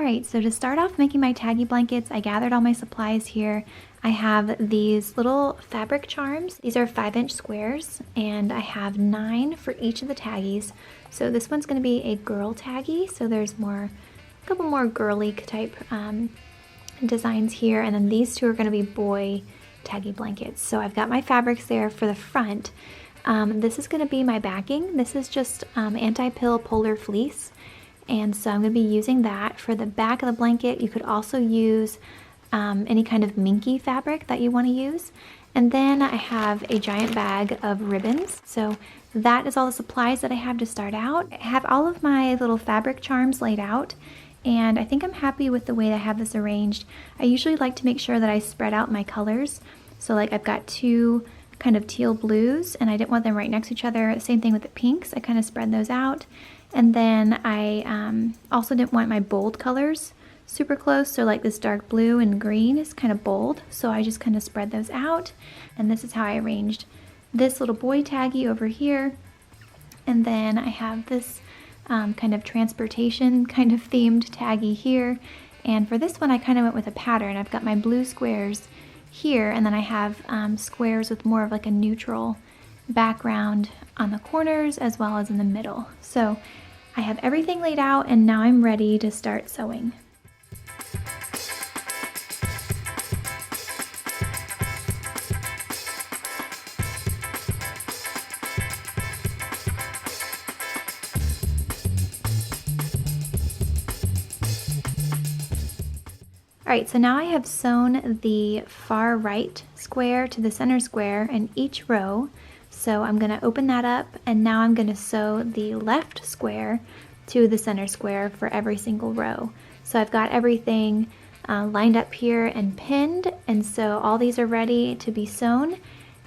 Alright, so to start off making my taggy blankets, I gathered all my supplies here. I have these little fabric charms. These are 5-inch squares, and I have 9 for each of the taggies. So this one's going to be a girl taggy, so there's a couple more girly type designs here, and then these two are going to be boy taggy blankets. So I've got my fabrics there for the front. This is going to be my backing. This is just anti-pill polar fleece, and so I'm going to be using that. For the back of the blanket, you could also use any kind of MINKY fabric that you want to use. And then I have a giant bag of ribbons. So that is all the supplies that I have to start out. I have all of my little fabric charms laid out, and I think I'm happy with the way that I have this arranged. I usually like to make sure that I spread out my colors. So like I've got 2 kind of teal blues, and I didn't want them right next to each other. Same thing with the pinks. I kind of spread those out. And then I also didn't want my bold colors super close, so like this dark blue and green is kind of bold, so I just kind of spread those out. And this is how I arranged this little boy taggy over here, and then I have this kind of transportation kind of themed taggy here. And for this one I kind of went with a pattern. I've got my blue squares here, and then I have squares with more of like a neutral background on the corners as well as in the middle. So I have everything laid out, and now I'm ready to start sewing. Alright, so now I have sewn the far right square to the center square in each row. So I'm going to open that up, and now I'm going to sew the left square to the center square for every single row. So I've got everything lined up here and pinned, and so all these are ready to be sewn.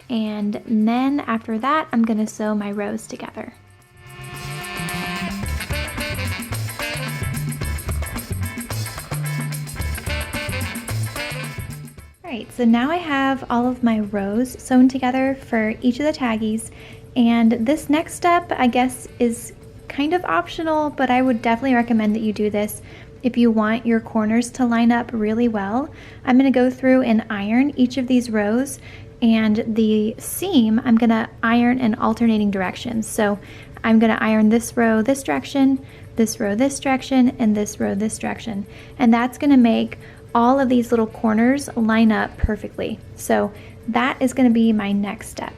And then after that, I'm going to sew my rows together. Alright, so now I have all of my rows sewn together for each of the taggies, and this next step I guess is kind of optional, but I would definitely recommend that you do this if you want your corners to line up really well. I'm going to go through and iron each of these rows, and the seam I'm going to iron in alternating directions. So I'm going to iron this row this direction, this row this direction, and this row this direction, and that's going to make all of these little corners line up perfectly. So that is going to be my next step.